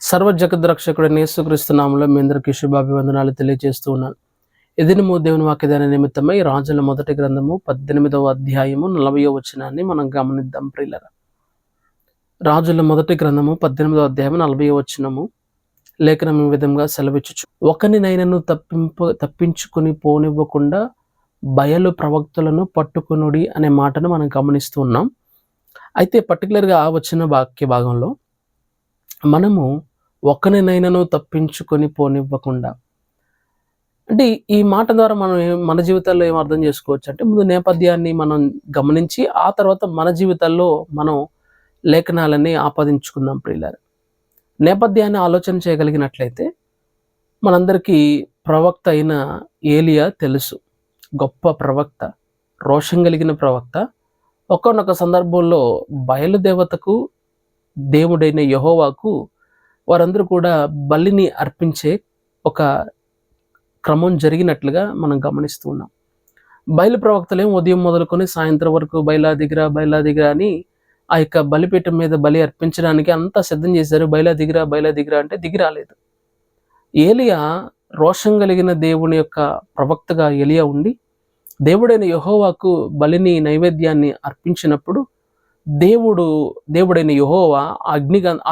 సర్వజగద్రక్షకుడైన యేసుక్రీస్తు నామములో మీ అందరికీ శుభాభివందనాలు తెలియజేస్తూ ఉన్నాను. ఎదినము దేవుని వాక్యదాన నిమిత్తమై రాజుల మొదటి గ్రంథము 18వ అధ్యాయము 40వ వచనాన్ని మనం గమనిద్దాం ప్రియులారా. రాజుల మొదటి గ్రంథము 18వ అధ్యాయం 40వ వచనము లేఖనం ఈ విధంగా సెలవిచ్చుచు, ఒకనినైనను తప్పించుకుని పోనివ్వకుండా బయలు ప్రవక్తలను పట్టుకొనుడి అనే మాటను మనం గమనిస్తూ ఉన్నాం. అయితే పర్టికులర్గా ఆ వచ్చిన వాక్య భాగంలో మనము ఒకరినైనాను తప్పించుకొని పోనివ్వకుండా అంటే ఈ మాట ద్వారా మనం మన జీవితాల్లో ఏం అర్థం చేసుకోవచ్చు అంటే, ముందు నేపథ్యాన్ని మనం గమనించి ఆ తర్వాత మన జీవితాల్లో మనం లేఖనాలని ఆపాదించుకుందాం ప్రియులారా. నేపథ్యాన్ని ఆలోచన చేయగలిగినట్లయితే మనందరికీ ప్రవక్త అయిన ఏలియా తెలుసు. గొప్ప ప్రవక్త, రోషం కలిగిన ప్రవక్త. ఒకానొక సందర్భంలో బయలుదేవతకు దేవుడైన యెహోవాకు వారందరూ కూడా బలిని అర్పించే ఒక క్రమం జరిగినట్లుగా మనం గమనిస్తూ ఉన్నాం. బయలు ప్రవక్తలేం ఉదయం మొదలుకొని సాయంత్రం వరకు బయలా దిగిరా అని ఆ యొక్క బలిపీఠం మీద బలి అర్పించడానికి అంతా సిద్ధం చేశారు. బయలా దిగిరా అంటే దిగి రాలేదు. ఏలియా రోషం కలిగిన దేవుని యొక్క ప్రవక్తగా ఏలియా ఉండి దేవుడైన యెహోవాకు బలిని నైవేద్యాన్ని అర్పించినప్పుడు దేవుడైన యెహోవా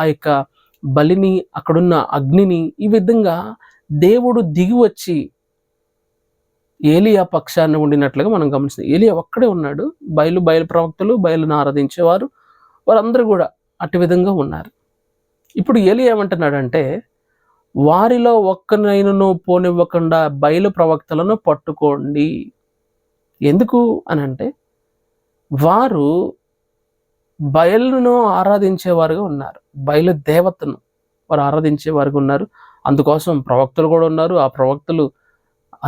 ఆ యొక్క బలిని, అక్కడున్న అగ్నిని ఈ విధంగా దేవుడు దిగి వచ్చి ఏలియా పక్షాన్ని ఉండినట్లుగా మనం గమనిస్తాం. ఏలియా ఒక్కడే ఉన్నాడు. బయలు ప్రవక్తలు, బయలును ఆరాధించేవారు, వారందరూ కూడా అటు విధంగా ఉన్నారు. ఇప్పుడు ఏలియా ఏమంటున్నాడంటే, వారిలో ఒక్కనైనను పోనివ్వకుండా బయలు ప్రవక్తలను పట్టుకోండి. ఎందుకు అని అంటే, వారు బయలును ఆరాధించేవారుగా ఉన్నారు. బయలు దేవతను వారు ఆరాధించేవారుగా ఉన్నారు. అందుకోసం ప్రవక్తలు కూడా ఉన్నారు. ఆ ప్రవక్తలు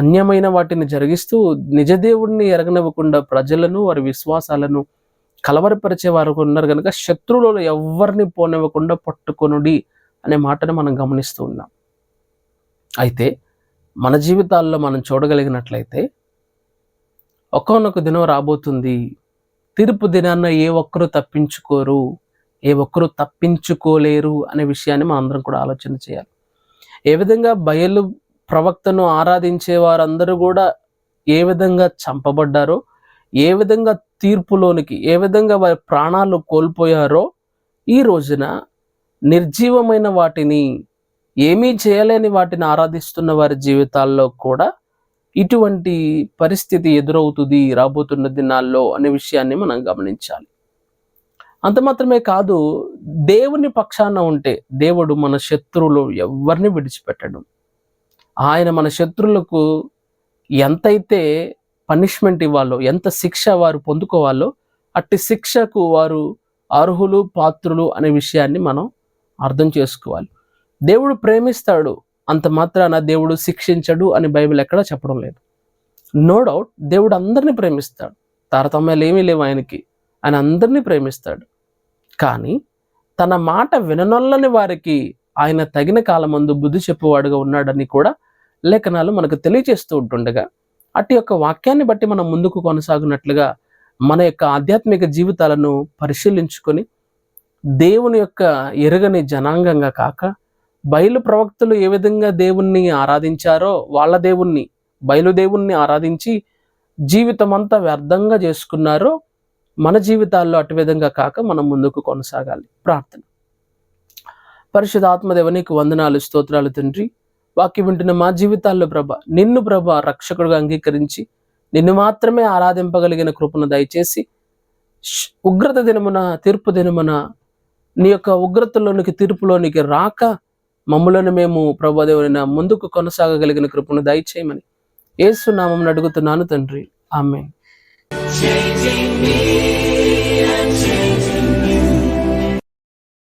అన్యమైన వాటిని జరిగిస్తూ నిజదేవుడిని ఎరగనివ్వకుండా ప్రజలను, వారి విశ్వాసాలను కలవరపరిచే వారు ఉన్నారు. కనుక శత్రువులలో ఎవరిని పోనివ్వకుండా పట్టుకొనుడి అనే మాటను మనం గమనిస్తూ ఉన్నాం. అయితే మన జీవితాల్లో మనం చూడగలిగినట్లయితే ఒకానొక దినం రాబోతుంది. తీర్పు దినాన్న ఏ ఒక్కరు తప్పించుకోరు, ఏ ఒక్కరు తప్పించుకోలేరు అనే విషయాన్ని మనం అందరం కూడా ఆలోచన చేయాలి. ఏ విధంగా బయలు ప్రవక్తను ఆరాధించే వారందరూ కూడా ఏ విధంగా చంపబడ్డారో, ఏ విధంగా తీర్పులోనికి, ఏ విధంగా వారి ప్రాణాలు కోల్పోయారో, ఈ రోజున నిర్జీవమైన వాటిని, ఏమీ చేయలేని వాటిని ఆరాధిస్తున్న వారి జీవితాల్లో కూడా ఇటువంటి పరిస్థితి ఎదురవుతుంది రాబోతున్న దినాల్లో అనే విషయాన్ని మనం గమనించాలి. అంత మాత్రమే కాదు, దేవుని పక్షాన ఉంటే దేవుడు మన శత్రువులు ఎవరిని విడిచిపెట్టడు. ఆయన మన శత్రువులకు ఎంతైతే పనిష్మెంట్ ఇవ్వాలో, ఎంత శిక్ష వారు పొందుకోవాలో అట్టి శిక్షకు వారు అర్హులు, పాత్రులు అనే విషయాన్ని మనం అర్థం చేసుకోవాలి. దేవుడు ప్రేమిస్తాడు, అంత మాత్రాన దేవుడు శిక్షించడు అని బైబిల్ ఎక్కడా చెప్పడం లేదు. నో డౌట్ దేవుడు అందరినీ ప్రేమిస్తాడు. తారతమ్యాలు ఏమీ లేవు ఆయనకి. ఆయన అందరినీ ప్రేమిస్తాడు. కానీ తన మాట విననొల్లని వారికి ఆయన తగిన కాలమందు బుద్ధి చెప్పువాడుగా ఉన్నాడని కూడా లేఖనాలు మనకు తెలియజేస్తూ ఉంటుండగా, అటు యొక్క వాక్యాన్ని బట్టి మనం ముందుకు కొనసాగునట్లుగా మన యొక్క ఆధ్యాత్మిక జీవితాలను పరిశీలించుకొని దేవుని యొక్క ఎరుగని జనాంగంగా కాక, బయలు ప్రవక్తలు ఏ విధంగా దేవుణ్ణి ఆరాధించారో వాళ్ళ దేవుణ్ణి, బయలుదేవుణ్ణి ఆరాధించి జీవితం అంతా వ్యర్థంగా చేసుకున్నారో, మన జీవితాల్లో అటు విధంగా కాక మనం ముందుకు కొనసాగాలి. ప్రార్థన. పరిశుద్ధ ఆత్మదేవ నీకు వందనాలు, స్తోత్రాలు తండ్రి. వాక్యం వింటున్న మా జీవితాల్లో నిన్ను రక్షకుడుగా అంగీకరించి నిన్ను మాత్రమే ఆరాధింపగలిగిన కృపను దయచేసి, ఉగ్రత దినమున, తీర్పు దినమున నీ యొక్క ఉగ్రతలోనికి, తీర్పులోనికి రాక మమ్ములను మేము దేవుని ముందుకు కొనసాగగలిగిన కృపను దయచేయమని యేసు నామమున అడుగుతున్నాను తండ్రి. ఆమేన్.